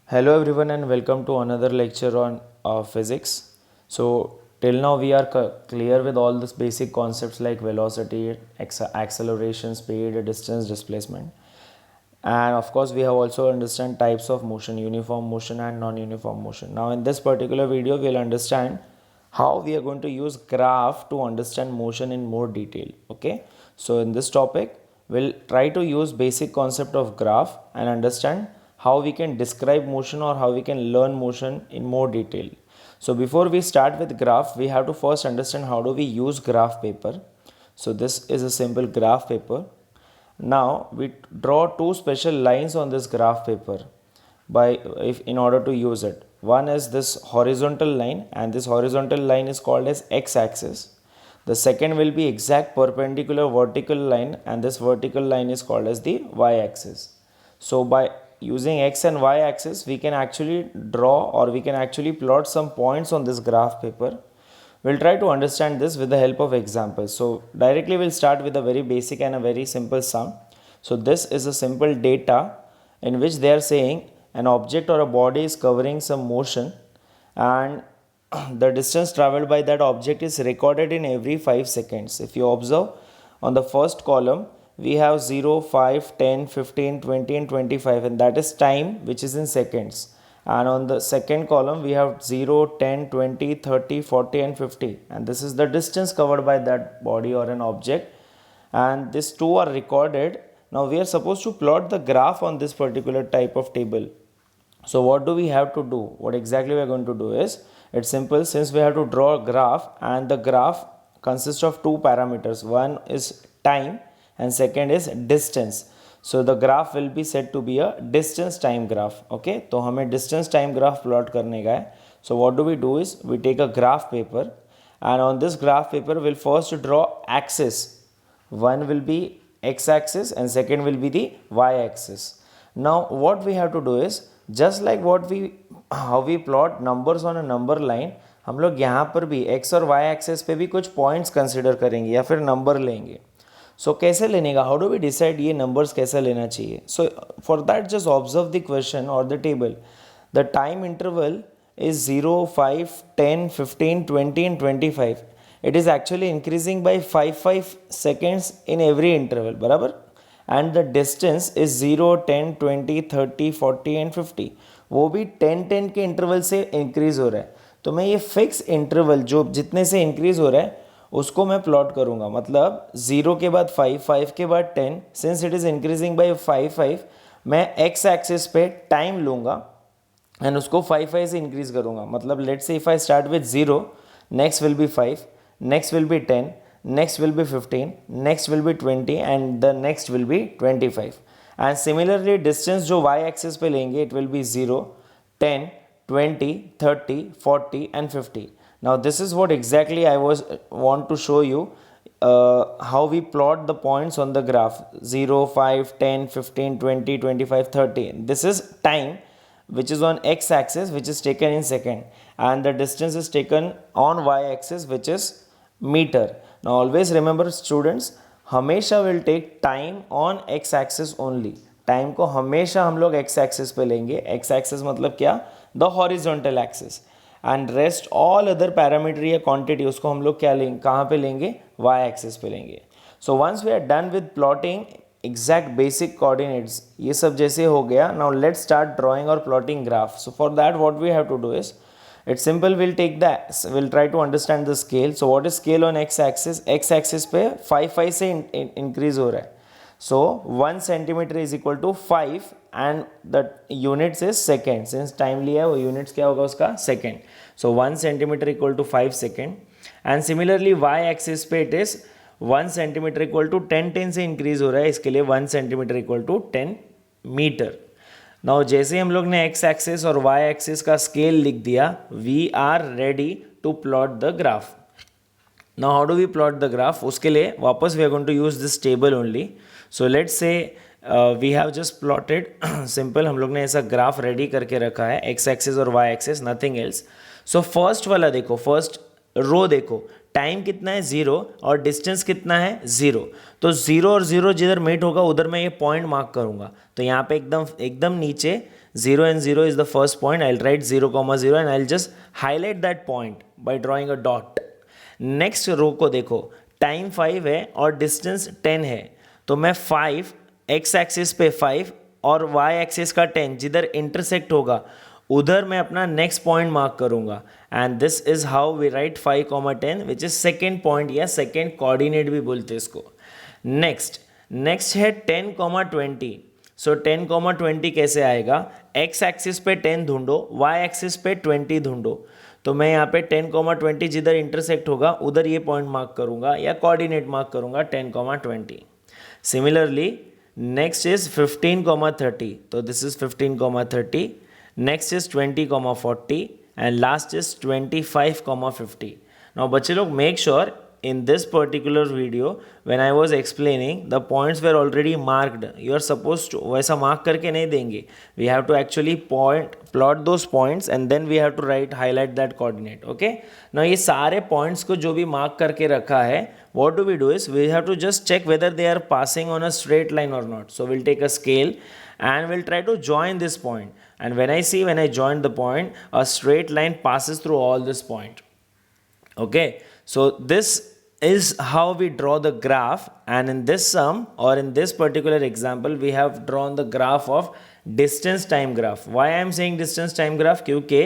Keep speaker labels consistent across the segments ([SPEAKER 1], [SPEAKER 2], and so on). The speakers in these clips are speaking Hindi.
[SPEAKER 1] Hello everyone and welcome to another lecture on physics. So till now we are clear with all these basic concepts like velocity, acceleration, speed, distance, displacement. And of course we have also understand types of motion, uniform motion and non-uniform motion. Now in this particular video we'll understand how we are going to use graph to understand motion in more detail. Okay. So in this topic we'll try to use basic concept of graph and understand how we can describe motion or how we can learn motion in more detail. So before we start with graph, we have to first understand how do we use graph paper. So this is a simple graph paper. Now we draw two special lines on this graph paper if in order to use it. One is this horizontal line, and this horizontal line is called as x-axis. The second will be exact perpendicular vertical line, and this vertical line is called as the y-axis. So by using x and y axis we can actually draw or we can actually plot some points on this graph paper. We'll try to understand this with the help of examples. So directly we'll start with a very basic and a very simple sum. So this is a simple data in which they are saying an object or a body is covering some motion, and the distance traveled by that object is recorded in every 5 seconds. If you observe on the first column we have 0, 5, 10, 15, 20 and 25, and that is time which is in seconds. And on the second column we have 0, 10, 20, 30, 40 and 50, and this is the distance covered by that body or an object, and these two are recorded. Now we are supposed to plot the graph on this particular type of table. So what do we have to do? What exactly we are going to do is, it's simple. Since we have to draw a graph and the graph consists of two parameters, one is time and second is distance. So the graph will be said to be a distance time graph. Okay, तो हमें distance time graph plot करने का है. So what do we do is we take a graph paper, and on this graph paper we'll first draw axis. One will be x-axis and second will be the y-axis. Now what we have to do is, just like how we plot numbers on a number line, हम लोग यहाँ पर भी x और y एक्सेस पे भी कुछ पॉइंट्स कंसिडर करेंगे या फिर नंबर लेंगे. सो कैसे लेने का, हाउ डू वी डिसाइड ये नंबर्स कैसे लेना चाहिए? So for that just observe the question और the table. The time interval is 0, 5, 10, 15, 20 and 25. It is actually increasing by 5 seconds in every interval, बराबर. And the distance is 0, 10, 20, 30, 40 and 50. वो भी 10 के इंटरवल से इंक्रीज हो रहा है. तो मैं ये फिक्स इंटरवल जो जितने से इंक्रीज हो रहा है उसको मैं प्लॉट करूँगा. मतलब 0 के बाद 5, 5 के बाद 10. Since it is increasing by 5, मैं एक्स एक्सिस पे टाइम लूँगा एंड उसको 5 से इंक्रीज करूँगा. मतलब let's say if I start with 0, next will be 5, next will be 10, next will be 15, next will be 20 and the next will be 25. And similarly distance जो y axis पे लेंगे it will be 0, 10, 20, 30, 40 and 50. Now this is what exactly I want to show you, how we plot the points on the graph. 0, 5, 10, 15, 20, 25, 30. This is time which is on x axis, which is taken in second, and the distance is taken on y axis, which is meter. Now always remember students, हमेशा will take time on x axis only. Time को हमेशा हम लोग x axis पे लेंगे. x axis मतलब क्या? The horizontal axis. And rest all other parameter या quantity उसको हम लोग क्या लेंगे, कहाँ पे लेंगे? y axis पे लेंगे. So once we are done with plotting exact basic coordinates, ये सब जैसे हो गया. Now let's start drawing or plotting graph. So for that what we have to do is, it's simple. We'll try to understand the scale. So what is scale on x axis? x axis पे 5 से increase हो रहा है. So 1 centimeter is equal to 5 and the units is second. Since time लिया है वो units क्या होगा उसका? Second. So 1 centimeter equal to 5 second. And similarly y axis पे it is 1 centimeter equal to 10 से increase हो रहा है, इसके लिए 1 centimeter equal to 10 meter. Now जैसे हम लोग ने एक्स एक्सिस और वाई एक्सिस का स्केल लिख दिया, we are ready to plot the graph. Now how do we plot the graph? उसके लिए वापस we are going to use this table only. So let's say we have just plotted simple, हम लोग ने ऐसा ग्राफ रेडी करके रखा है, एक्स एक्सिस और Y axis, nothing else. So first वाला देखो, फर्स्ट रो देखो, टाइम कितना है 0 और डिस्टेंस कितना है 0, तो 0 और 0 जिधर मीट होगा उधर मैं ये पॉइंट मार्क करूंगा। तो यहाँ पे एकदम एकदम नीचे 0 and 0 is the first point. I'll write 0,0 and I'll just highlight that point by drawing a dot. Next row को देखो, टाइम 5 है और डिस्टेंस 10 है, तो मैं 5 एक्स एक्सिस पे 5 और वाई एक्सिस का 10 जिधर इंटरसेक्ट होगा उधर मैं अपना नेक्स्ट पॉइंट मार्क करूंगा। And this is how we write 5,10 which is second point या सेकेंड कोऑर्डिनेट भी बोलते हैं इसको। नेक्स्ट है 10,20। सो 10,20 कैसे आएगा, एक्स एक्सिस पे 10 ढूंढो, वाई एक्सिस पे 20 ढूंढो। तो मैं यहाँ पे 10,20 जिधर इंटरसेक्ट होगा उधर ये पॉइंट मार्क करूंगा या कोऑर्डिनेट मार्क करूंगा 10,20। सिमिलरली नेक्स्ट इज 15,30, तो this is 15,30। Next is 20,40 and last is 25,50। Now बच्चे लोग make sure in this particular video when I was explaining the points were already marked. You are supposed to वैसा mark करके नहीं देंगे, we have to actually plot those points and then we have to highlight that coordinate. Okay, now ये सारे points को जो भी mark करके रखा है, what do we do is we have to just check whether they are passing on a straight line or not. So we'll take a scale and we'll try to join this point, and when I join the point, a straight line passes through all this point. Okay, so this is how we draw the graph, and in this sum or in this particular example we have drawn the graph of distance time graph. Why I am saying distance time graph, क्योंकि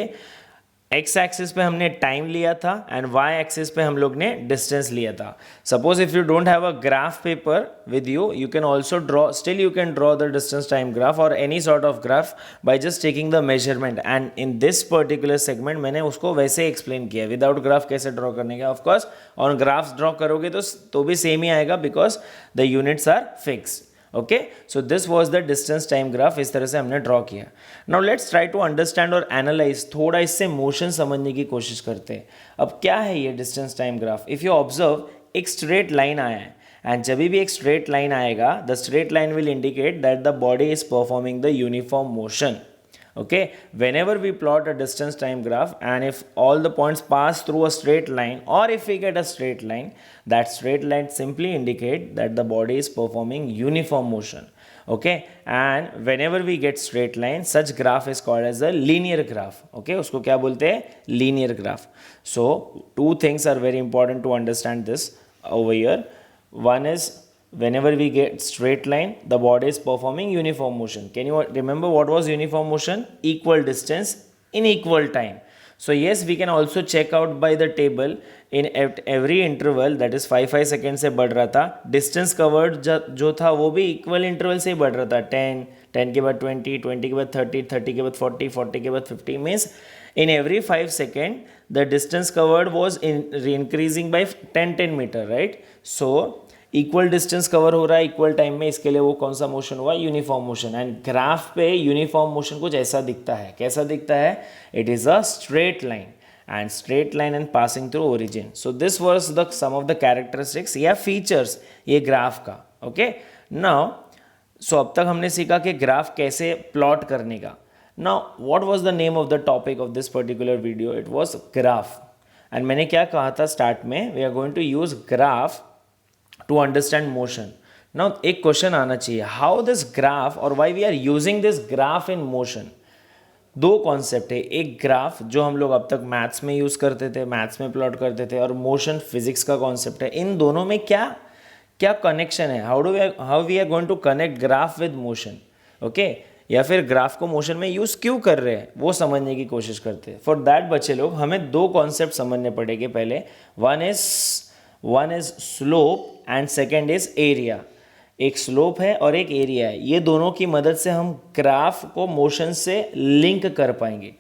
[SPEAKER 1] एक्स एक्सिस पे हमने टाइम लिया था एंड वाई एक्सिस पे हम लोग ने डिस्टेंस लिया था. Suppose if you don't have a graph paper with you, you can also draw, still you can draw the distance time graph और any sort of graph by just taking the measurement. And in this particular segment मैंने उसको वैसे एक्सप्लेन किया, विदाउट ग्राफ कैसे ड्रॉ करने का. ऑफकोर्स और ग्राफ्स ड्रॉ करोगे तो भी सेम ही आएगा because the units are fixed. Okay, so this was the distance time graph. इस तरह से हमने ड्रॉ किया. Now let's try to understand और एनालाइज, थोड़ा इससे मोशन समझने की कोशिश करते हैं. अब क्या है ये distance time graph? If you observe, एक स्ट्रेट लाइन आया है एंड जब भी एक स्ट्रेट लाइन आएगा, the straight line will indicate that the body is performing the uniform motion. Okay, whenever we plot a distance time graph and if all the points pass through a straight line or if we get a straight line, that straight line simply indicate that the body is performing uniform motion. Okay, and whenever we get straight line, such graph is called as a linear graph. Okay, उसको क्या बोलते हैं? Linear graph. So two things are very important to understand this over here. One is, whenever we get straight line, the body is performing uniform motion. Can you remember what was uniform motion? Equal distance in equal time. So yes, we can also check out by the table in every interval, that is 5 seconds से बढ़ रहा था. distance covered जो था वो भी equal interval से ही बढ़ रहा था. 10 के बाद 20, 20 के बाद 30, 30 के बाद 40, 40 के बाद 50. means in every 5 seconds the distance covered was increasing by 10 meter, right? So equal distance cover हो रहा है इक्वल टाइम में, इसके लिए वो कौन सा मोशन हुआ? Uniform motion. एंड ग्राफ पे यूनिफॉर्म मोशन कुछ ऐसा दिखता है. कैसा दिखता है? It is a straight line and straight line and passing through origin. So this was the some of the characteristics या फीचर्स ये ग्राफ का. ओके, नाउ सो अब तक हमने सीखा कि ग्राफ कैसे प्लॉट करने का. Now what was the name of the topic of this particular video? It was graph. And मैंने क्या कहा था स्टार्ट में? We are going to use graph to understand motion. Now एक क्वेश्चन आना चाहिए, हाउ दिस ग्राफ और why we are using this graph in motion. दो कॉन्सेप्ट है, एक ग्राफ जो हम लोग अब तक मैथ्स में यूज़ करते थे, मैथ्स में प्लॉट करते थे, और मोशन फिजिक्स का कॉन्सेप्ट है. इन दोनों में क्या क्या कनेक्शन है? How we are going to connect graph with motion. Okay, या फिर ग्राफ को मोशन में यूज़ क्यों कर रहे हैं वो समझने की कोशिश करते हैं. फॉर दैट बच्चे लोग हमें दो कॉन्सेप्ट समझने पड़ेंगे. पहले one is slope and second is area. एक स्लोप है और एक एरिया है. ये दोनों की मदद से हम ग्राफ को मोशन से लिंक कर पाएंगे.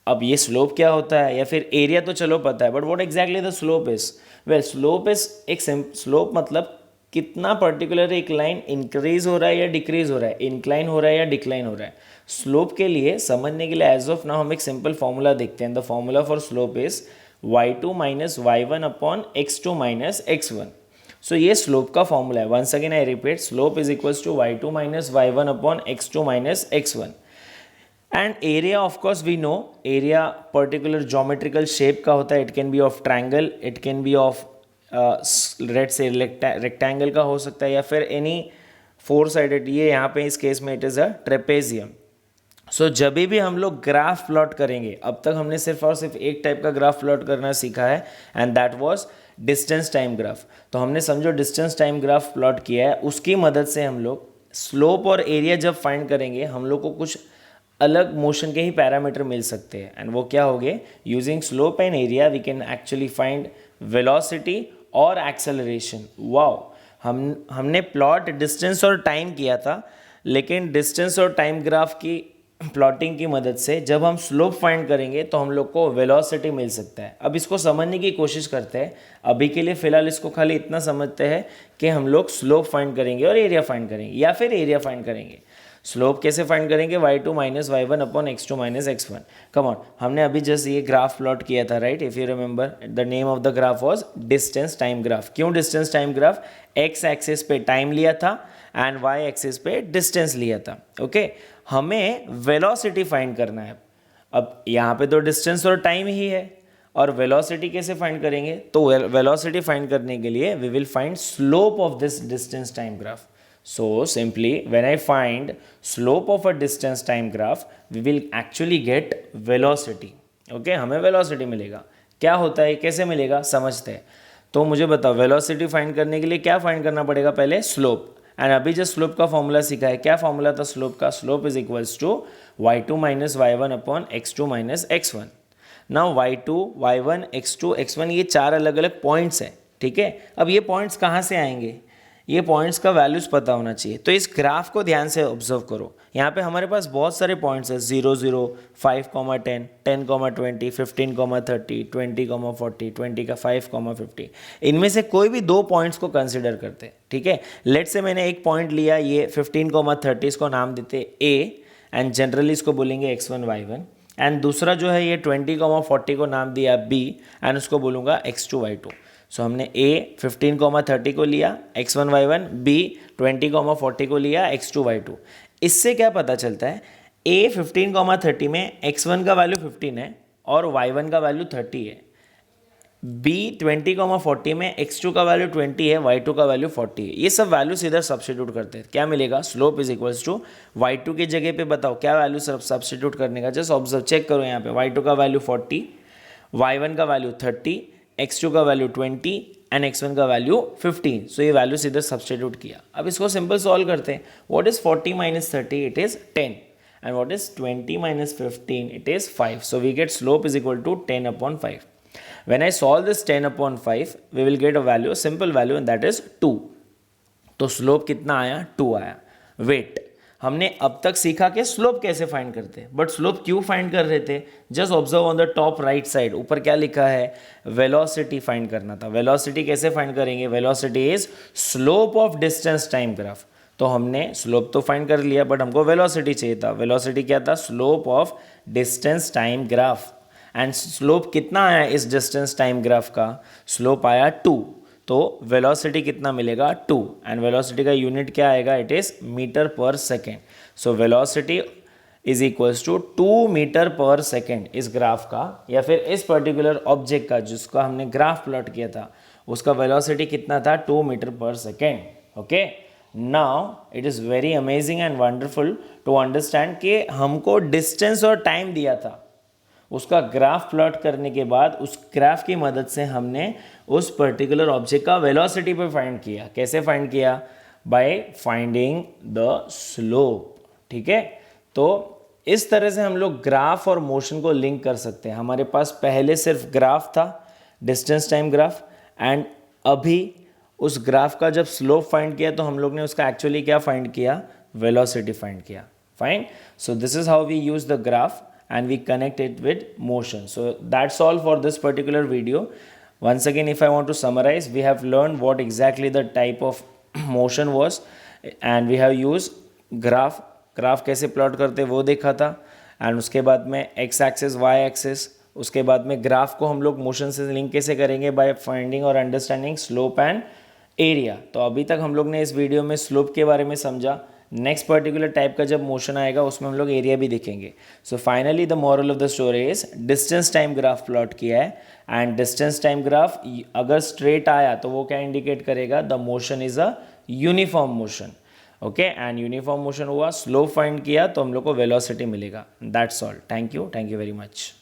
[SPEAKER 1] अब ये स्लोप क्या होता है या फिर एरिया तो चलो पता है, but what exactly the slope is? Well, slope is एक स्लोप मतलब कितना पर्टिकुलर एक लाइन इंक्रीज हो रहा है या डिक्रीज हो रहा है, इंक्लाइन हो रहा है या डिक्लाइन हो रहा है. स्लोप के लिए समझने के लिए एज ऑफ नाउ हम एक सिंपल फॉर्मूला देखते हैं. The formula for slope is y2 minus y1 upon x2 minus x1. सो ये स्लोप का फॉर्मूला है. Once again I repeat, slope is equals to y2 minus y1 upon x2 minus x1. And area of course we know, area particular geometrical shape का होता है. It can be of triangle, it can be of रेड से रेक्टेंगल का हो सकता है या फिर एनी 4 साइडेड, ये यहाँ पे इस केस में इट इज़ अ ट्रेपेजियम। सो जब भी हम लोग ग्राफ प्लॉट करेंगे, अब तक हमने सिर्फ और सिर्फ एक टाइप का ग्राफ प्लॉट करना सीखा है and that was distance time graph. तो हमने समझो डिस्टेंस टाइम ग्राफ प्लॉट किया है, उसकी मदद से हम लोग स्लोप और एरिया जब फाइंड करेंगे हम लोग को कुछ अलग मोशन के ही पैरामीटर मिल सकते हैं एंड वो क्या हो गए, using slope and area we can actually find velocity और एक्सेलरेशन। वाओ, हमने प्लॉट डिस्टेंस और टाइम किया था, लेकिन डिस्टेंस और टाइम ग्राफ की प्लॉटिंग की मदद से जब हम स्लोप फाइंड करेंगे तो हम लोग को वेलोसिटी मिल सकता है। अब इसको समझने की कोशिश करते हैं। अभी के लिए फ़िलहाल इसको खाली इतना समझते हैं कि हम लोग स्लोप फाइंड करेंगे और एरिया फाइंड करेंगे या फिर एरिया फाइंड करेंगे। स्लोप कैसे फाइंड करेंगे, y2 minus y1 upon x2 minus x1। Come on, हमने अभी जस्ट ये ग्राफ प्लॉट किया था, right? If you remember the name of the graph was distance time graph. क्यों distance time graph? x axis पे टाइम लिया था एंड y एक्सिस पे डिस्टेंस लिया था। ओके, हमें वेलोसिटी फाइंड करना है। अब यहाँ पे तो डिस्टेंस और टाइम ही है, और वेलोसिटी कैसे फाइंड करेंगे? तो वेलोसिटी फाइंड करने के लिए we will find slope of this distance time graph. So simply when I find slope of a distance time graph, we will actually get velocity. Okay, हमें velocity मिलेगा। क्या होता है, कैसे मिलेगा, समझते हैं। तो मुझे बताओ, velocity फाइंड करने के लिए क्या फाइंड करना पड़ेगा? पहले slope। एंड अभी जो स्लोप का फॉर्मूला सीखा है, क्या फॉर्मूला था स्लोप का? Slope is equals to y2 minus y1 upon x2 minus x1। Now y2, y1, x2, x1 ये 4 अलग अलग पॉइंट्स हैं, ठीक है? अब ये पॉइंट्स कहाँ से आएंगे? ये पॉइंट्स का वैल्यूज़ पता होना चाहिए। तो इस ग्राफ को ध्यान से ऑब्जर्व करो। यहाँ पे हमारे पास बहुत सारे पॉइंट्स हैं, 0, 0, 5, 10, 10, 20, 15, 30, 20, 40, 20 का 5, 50। इनमें से कोई भी 2 पॉइंट्स को कंसिडर करते हैं, ठीक है? लेट से मैंने एक पॉइंट लिया, ये 15, 30, इसको नाम देते A एंड जनरली इसको बोलेंगे x1, y1। एंड दूसरा जो है ये 20, 40 को नाम दिया B एंड उसको बोलूँगा x2, y2। सो हमने A 15, 30 को लिया x1, y1, B 20, 40 को लिया x2, y2। इससे क्या पता चलता है? A 15, 30 में x1 का वैल्यू 15 है और y1 का वैल्यू 30 है। B 20, 40 में x2 का वैल्यू 20 है, y2 का वैल्यू 40 है। ये सब वैल्यूज इधर सब्स्टिट्यूट करते हैं, क्या मिलेगा? Slope is equals to y2 की जगह पे बताओ क्या वैल्यू सब्स्टिट्यूट करने का? जस्ट ऑब्जर्व, चेक करो यहाँ पे। y2 का वैल्यू 40, y1 का वैल्यू 30, x2 का वैल्यू 20 एंड x1 का वैल्यू 15। सो ये वैल्यूज इधर सब्स्टिट्यूट किया। अब इसको सिंपल सॉल्व करते हैं। What is 40 minus 30? It is 10 and what is 20 minus 15? It is 5। So we get slope is equal to 10 upon 5। When I solve this 10 upon 5 we will get a value, simple value, and that is 2। तो स्लोप कितना आया? 2 आया। वेट, हमने अब तक सीखा कि स्लोप कैसे फाइंड करते हैं, बट स्लोप क्यों फाइंड कर रहे थे? Just observe on the top right side, ऊपर क्या लिखा है? वेलोसिटी फाइंड करना था। वेलोसिटी कैसे फाइंड करेंगे? Velocity is slope of distance time graph. तो हमने स्लोप तो फाइंड कर लिया, बट हमको वेलोसिटी चाहिए था। वेलोसिटी क्या था? Slope of distance time graph. And slope कितना आया इस डिस्टेंस टाइम ग्राफ का? स्लोप आया 2। तो वेलोसिटी कितना मिलेगा? 2। एंड वेलोसिटी का यूनिट क्या आएगा? It is metre per second. So velocity is equals to 2 metre per second. इस ग्राफ का या फिर इस पर्टिकुलर ऑब्जेक्ट का जिसका हमने ग्राफ प्लॉट किया था, उसका वेलोसिटी कितना था? 2 metre per second. Okay, now it is very amazing and wonderful to understand कि हमको डिस्टेंस और टाइम दिया था, उसका ग्राफ प्लॉट करने के बाद उस ग्राफ की मदद से हमने उस पर्टिकुलर ऑब्जेक्ट का वेलोसिटी पे फाइंड किया। कैसे फाइंड किया? बाय फाइंडिंग द स्लोप, ठीक है? तो इस तरह से हम लोग ग्राफ और मोशन को लिंक कर सकते हैं। हमारे पास पहले सिर्फ ग्राफ था, डिस्टेंस टाइम ग्राफ, एंड अभी उस ग्राफ का जब स्लोप फाइंड किया तो हम लोग ने उसका एक्चुअली क्या फाइंड किया? वेलोसिटी फाइंड किया। Fine, so this is how we use the graph and we connect it with motion. So that's all for this particular video. Once again, if I want to summarize, we have learned what exactly the type of motion was and we have used graph कैसे प्लॉट करते वो देखा था, एंड उसके बाद में x एक्सिस y एक्सिस, उसके बाद में ग्राफ को हम लोग मोशन से लिंक कैसे करेंगे? बाय फाइंडिंग और अंडरस्टैंडिंग स्लोप एंड एरिया। तो अभी तक हम लोग ने इस वीडियो में स्लोप के बारे में समझा, नेक्स्ट पर्टिकुलर टाइप का जब मोशन आएगा उसमें हम लोग एरिया भी देखेंगे. So finally the moral of the story is distance time graph plot किया है एंड डिस्टेंस टाइम ग्राफ अगर स्ट्रेट आया तो वो क्या इंडिकेट करेगा, the motion is a uniform motion. Okay, and uniform motion हुआ, स्लो फाइंड किया तो हम लोग को वेलोसिटी मिलेगा. That's all. Thank you very much.